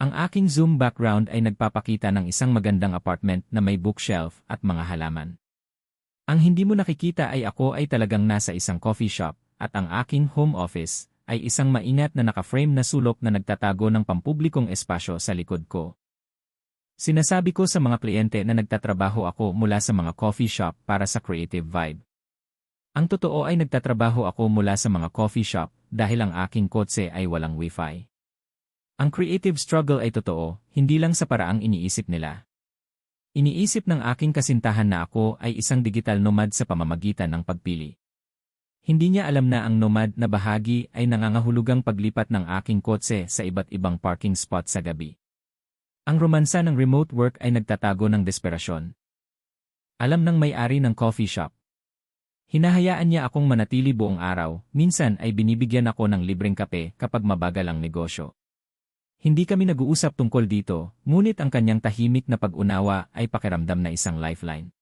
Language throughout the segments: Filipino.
Ang aking Zoom background ay nagpapakita ng isang magandang apartment na may bookshelf at mga halaman. Ang hindi mo nakikita ay ako ay talagang nasa isang coffee shop at ang aking home office ay isang maingat na naka-frame na sulok na nagtatago ng pampublikong espasyo sa likod ko. Sinasabi ko sa mga kliyente na nagtatrabaho ako mula sa mga coffee shop para sa creative vibe. Ang totoo ay nagtatrabaho ako mula sa mga coffee shop dahil ang aking kotse ay walang wifi. Ang creative struggle ay totoo, hindi lang sa paraang iniisip nila. Iniisip ng aking kasintahan na ako ay isang digital nomad sa pamamagitan ng pagpili. Hindi niya alam na ang nomad na bahagi ay nangangahulugang paglipat ng aking kotse sa iba't ibang parking spot sa gabi. Ang romansa ng remote work ay nagtatago ng desperasyon. Alam ng may-ari ng coffee shop. Hinahayaan niya akong manatili buong araw, minsan ay binibigyan ako ng libreng kape kapag mabagal ang negosyo. Hindi kami nag-uusap tungkol dito, ngunit ang kanyang tahimik na pag-unawa ay pakiramdam na isang lifeline.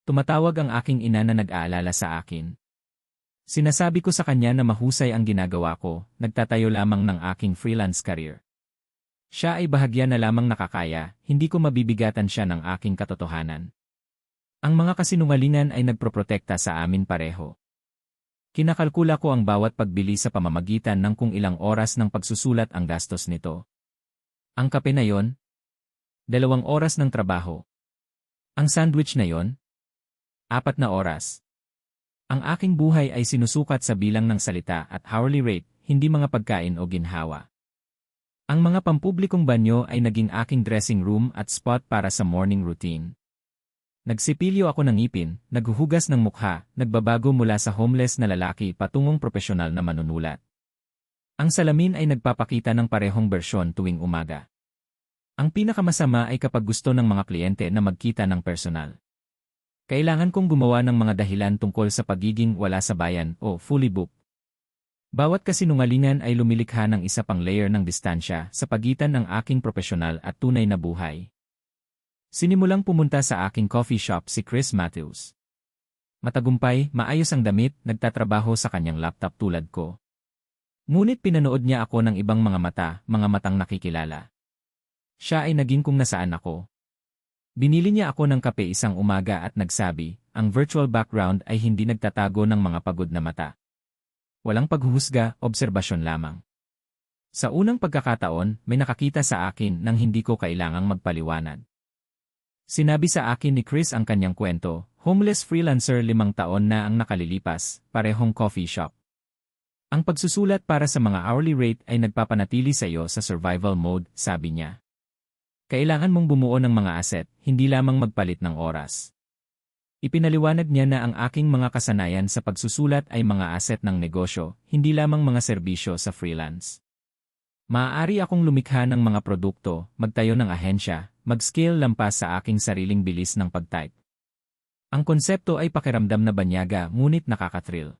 Tumatawag ang aking ina na nag-aalala sa akin. Sinasabi ko sa kanya na mahusay ang ginagawa ko, nagtatayo lamang ng aking freelance career. Siya ay bahagya na lamang nakakaya, hindi ko mabibigatan siya ng aking katotohanan. Ang mga kasinungalingan ay nagproprotekta sa amin pareho. Kinakalkula ko ang bawat pagbili sa pamamagitan ng kung ilang oras ng pagsusulat ang gastos nito. Ang kape na yon? 2 oras ng trabaho. Ang sandwich na yon? 4 na oras. Ang aking buhay ay sinusukat sa bilang ng salita at hourly rate, hindi mga pagkain o ginhawa. Ang mga pampublikong banyo ay naging aking dressing room at spot para sa morning routine. Nagsipilyo ako ng ngipin, naghuhugas ng mukha, nagbabago mula sa homeless na lalaki patungong propesyonal na manunulat. Ang salamin ay nagpapakita ng parehong bersyon tuwing umaga. Ang pinakamasama ay kapag gusto ng mga kliyente na magkita ng personal. Kailangan kong gumawa ng mga dahilan tungkol sa pagiging wala sa bayan o fully booked. Bawat kasinungalingan ay lumilikha ng isa pang layer ng distansya sa pagitan ng aking propesyonal at tunay na buhay. Sinimulang pumunta sa aking coffee shop si Chris Matthews. Matagumpay, maayos ang damit, nagtatrabaho sa kanyang laptop tulad ko. Ngunit pinanood niya ako ng ibang mga matang nakikilala. Siya ay naging kung nasaan ako. Binili niya ako ng kape isang umaga at nagsabi, ang virtual background ay hindi nagtatago ng mga pagod na mata. Walang paghuhusga, obserbasyon lamang. Sa unang pagkakataon, may nakakita sa akin nang hindi ko kailangang magpaliwanag. Sinabi sa akin ni Chris ang kanyang kwento, homeless freelancer 5 taon na ang nakalilipas, parehong coffee shop. Ang pagsusulat para sa mga hourly rate ay nagpapanatili sa iyo sa survival mode, sabi niya. Kailangan mong bumuo ng mga asset, hindi lamang magpalit ng oras. Ipinaliwanag niya na ang aking mga kasanayan sa pagsusulat ay mga asset ng negosyo, hindi lamang mga serbisyo sa freelance. Maaari akong lumikha ng mga produkto, magtayo ng ahensya, mag-scale lampas sa aking sariling bilis ng pag-type. Ang konsepto ay pakiramdam na banyaga ngunit nakakathrill.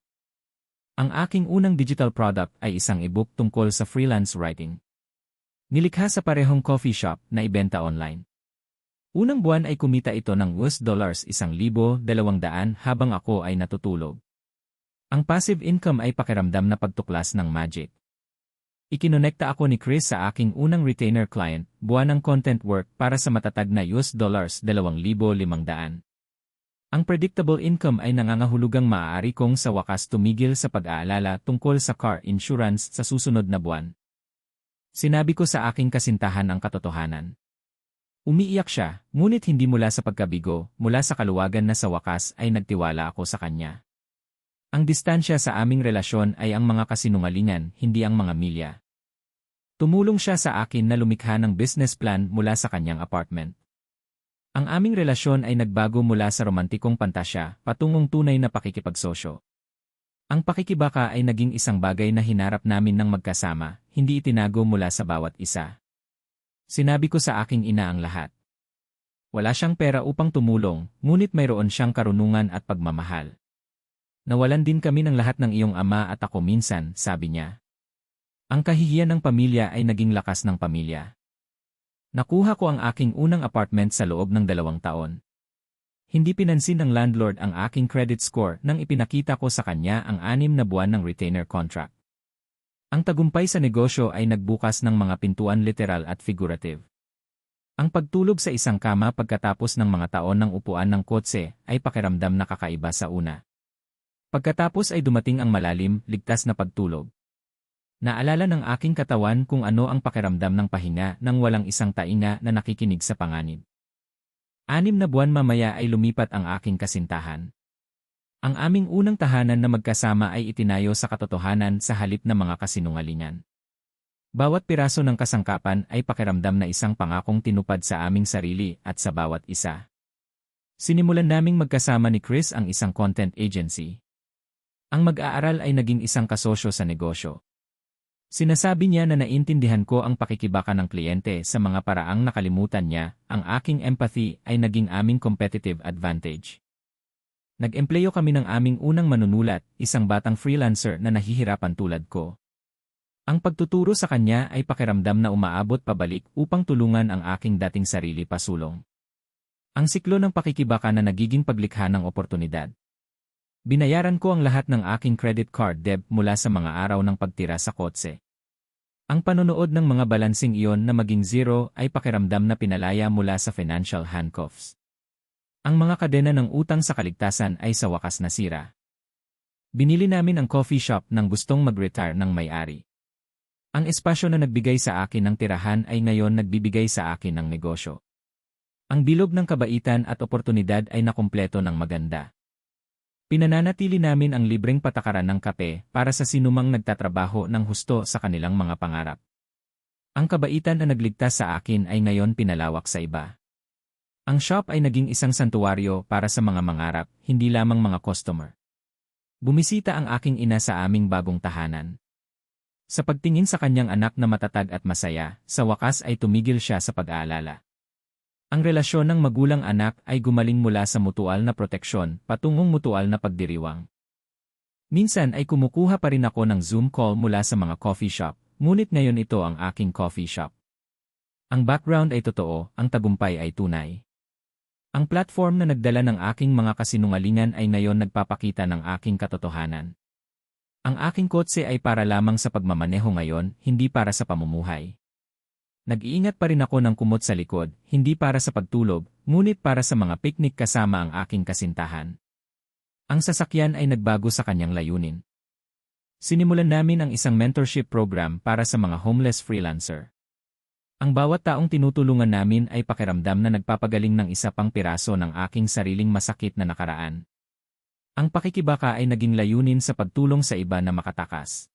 Ang aking unang digital product ay isang ebook tungkol sa freelance writing. Nilikha sa parehong coffee shop na ibenta online. Unang buwan ay kumita ito ng $1,200 habang ako ay natutulog. Ang passive income ay pakiramdam na pagtuklas ng magic. Ikinonekta ako ni Chris sa aking unang retainer client, buwan ng content work para sa matatag na $2,500. Ang predictable income ay nangangahulugang maaari kong sa wakas tumigil sa pag-aalala tungkol sa car insurance sa susunod na buwan. Sinabi ko sa aking kasintahan ang katotohanan. Umiiyak siya, ngunit hindi mula sa pagkabigo, mula sa kaluwagan na sa wakas ay nagtiwala ako sa kanya. Ang distansya sa aming relasyon ay ang mga kasinungalingan, hindi ang mga milya. Tumulong siya sa akin na lumikha ng business plan mula sa kanyang apartment. Ang aming relasyon ay nagbago mula sa romantikong pantasya patungong tunay na pakikipagsosyo. Ang pakikibaka ay naging isang bagay na hinarap namin ng magkasama, hindi itinago mula sa bawat isa. Sinabi ko sa aking ina ang lahat. Wala siyang pera upang tumulong, ngunit mayroon siyang karunungan at pagmamahal. Nawalan din kami ng lahat ng iyong ama at ako minsan, sabi niya. Ang kahihiyan ng pamilya ay naging lakas ng pamilya. Nakuha ko ang aking unang apartment sa loob ng 2 taon. Hindi pinansin ng landlord ang aking credit score nang ipinakita ko sa kanya ang 6 na buwan ng retainer contract. Ang tagumpay sa negosyo ay nagbukas ng mga pintuan literal at figurative. Ang pagtulog sa isang kama pagkatapos ng mga taon ng upuan ng kotse ay pakiramdam na kakaiba sa una. Pagkatapos ay dumating ang malalim, ligtas na pagtulog. Naalala ng aking katawan kung ano ang pakiramdam ng pahinga nang walang isang tainga na nakikinig sa panganib. 6 na buwan mamaya ay lumipat ang aking kasintahan. Ang aming unang tahanan na magkasama ay itinayo sa katotohanan sa halip na mga kasinungalingan. Bawat piraso ng kasangkapan ay pakiramdam na isang pangakong tinupad sa aming sarili at sa bawat isa. Sinimulan naming magkasama ni Chris ang isang content agency. Ang mag-aaral ay naging isang kasosyo sa negosyo. Sinasabi niya na naintindihan ko ang pakikibaka ng kliyente sa mga paraang nakalimutan niya, ang aking empathy ay naging aming competitive advantage. Nag-empleyo kami ng aming unang manunulat, isang batang freelancer na nahihirapan tulad ko. Ang pagtuturo sa kanya ay pakiramdam na umaabot pabalik upang tulungan ang aking dating sarili pasulong. Ang siklo ng pakikibaka na nagiging paglikha ng oportunidad. Binayaran ko ang lahat ng aking credit card debt mula sa mga araw ng pagtira sa kotse. Ang panonood ng mga balansing iyon na maging zero ay pakiramdam na pinalaya mula sa financial handcuffs. Ang mga kadena ng utang sa kaligtasan ay sa wakas nasira. Binili namin ang coffee shop nang gustong mag-retire ng may-ari. Ang espasyo na nagbigay sa akin ng tirahan ay ngayon nagbibigay sa akin ng negosyo. Ang bilog ng kabaitan at oportunidad ay nakumpleto ng maganda. Pinananatili namin ang libreng patakaran ng kape para sa sinumang nagtatrabaho ng husto sa kanilang mga pangarap. Ang kabaitan na nagligtas sa akin ay ngayon pinalawak sa iba. Ang shop ay naging isang santuwaryo para sa mga mangarap, hindi lamang mga customer. Bumisita ang aking ina sa aming bagong tahanan. Sa pagtingin sa kanyang anak na matatag at masaya, sa wakas ay tumigil siya sa pag-aalala. Ang relasyon ng magulang-anak ay gumaling mula sa mutual na proteksyon patungong mutual na pagdiriwang. Minsan ay kumukuha pa rin ako ng Zoom call mula sa mga coffee shop, ngunit ngayon ito ang aking coffee shop. Ang background ay totoo, ang tagumpay ay tunay. Ang platform na nagdala ng aking mga kasinungalingan ay ngayon nagpapakita ng aking katotohanan. Ang aking kotse ay para lamang sa pagmamaneho ngayon, hindi para sa pamumuhay. Nag-iingat pa rin ako ng kumot sa likod, hindi para sa pagtulog, ngunit para sa mga picnic kasama ang aking kasintahan. Ang sasakyan ay nagbago sa kanyang layunin. Sinimulan namin ang isang mentorship program para sa mga homeless freelancer. Ang bawat taong tinutulungan namin ay pakiramdam na nagpapagaling ng isa pang piraso ng aking sariling masakit na nakaraan. Ang pakikibaka ay naging layunin sa pagtulong sa iba na makatakas.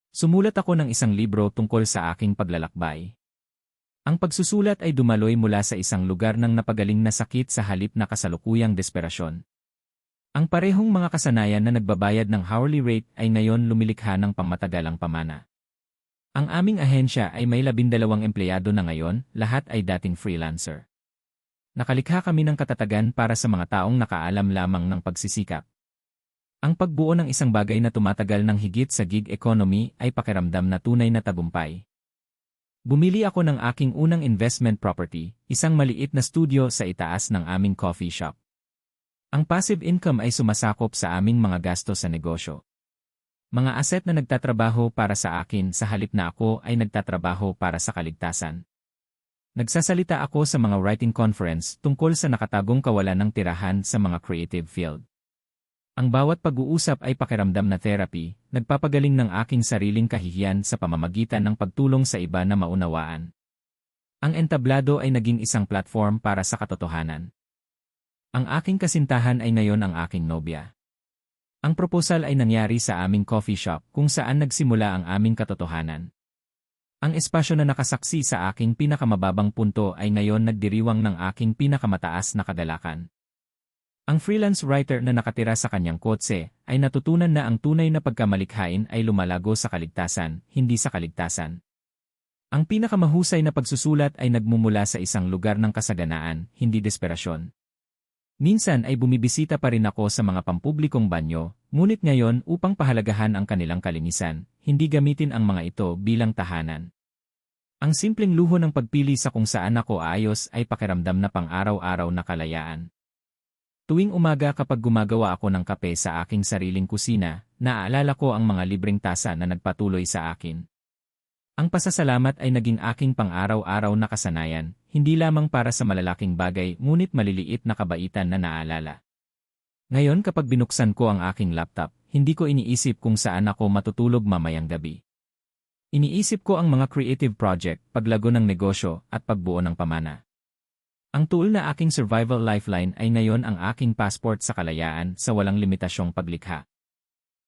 Sumulat ako ng isang libro tungkol sa aking paglalakbay. Ang pagsusulat ay dumaloy mula sa isang lugar ng napagaling na sakit sa halip na kasalukuyang desperasyon. Ang parehong mga kasanayan na nagbabayad ng hourly rate ay ngayon lumilikha ng pangmatagalang pamana. Ang aming ahensya ay may 12 empleyado na ngayon, lahat ay dating freelancer. Nakalikha kami ng katatagan para sa mga taong nakaalam lamang ng pagsisikap. Ang pagbuo ng isang bagay na tumatagal ng higit sa gig economy ay pakiramdam na tunay na tagumpay. Bumili ako ng aking unang investment property, isang maliit na studio sa itaas ng aming coffee shop. Ang passive income ay sumasakop sa aming mga gasto sa negosyo. Mga asset na nagtatrabaho para sa akin sa halip na ako ay nagtatrabaho para sa kaligtasan. Nagsasalita ako sa mga writing conference tungkol sa nakatagong kawalan ng tirahan sa mga creative field. Ang bawat pag-uusap ay pakiramdam na therapy, nagpapagaling ng aking sariling kahihiyan sa pamamagitan ng pagtulong sa iba na maunawaan. Ang entablado ay naging isang platform para sa katotohanan. Ang aking kasintahan ay ngayon ang aking nobya. Ang proposal ay nangyari sa aming coffee shop kung saan nagsimula ang aming katotohanan. Ang espasyo na nakasaksi sa aking pinakamababang punto ay ngayon nagdiriwang ng aking pinakamataas na kagalakan. Ang freelance writer na nakatira sa kanyang kotse ay natutunan na ang tunay na pagkamalikhain ay lumalago sa kaligtasan, hindi sa kaligtasan. Ang pinakamahusay na pagsusulat ay nagmumula sa isang lugar ng kasaganaan, hindi desperasyon. Minsan ay bumibisita pa rin ako sa mga pampublikong banyo, ngunit ngayon upang pahalagahan ang kanilang kalinisan, hindi gamitin ang mga ito bilang tahanan. Ang simpleng luho ng pagpili sa kung saan ako ayos ay pakiramdam na pang-araw-araw na kalayaan. Tuwing umaga kapag gumagawa ako ng kape sa aking sariling kusina, naaalala ko ang mga libreng tasa na nagpatuloy sa akin. Ang pasasalamat ay naging aking pang-araw-araw na kasanayan, hindi lamang para sa malalaking bagay ngunit maliliit na kabaitan na naalala. Ngayon kapag binuksan ko ang aking laptop, hindi ko iniisip kung saan ako matutulog mamayang gabi. Iniisip ko ang mga creative project, paglago ng negosyo, at pagbuo ng pamana. Ang tool na aking survival lifeline ay ngayon ang aking passport sa kalayaan sa walang limitasyong paglikha.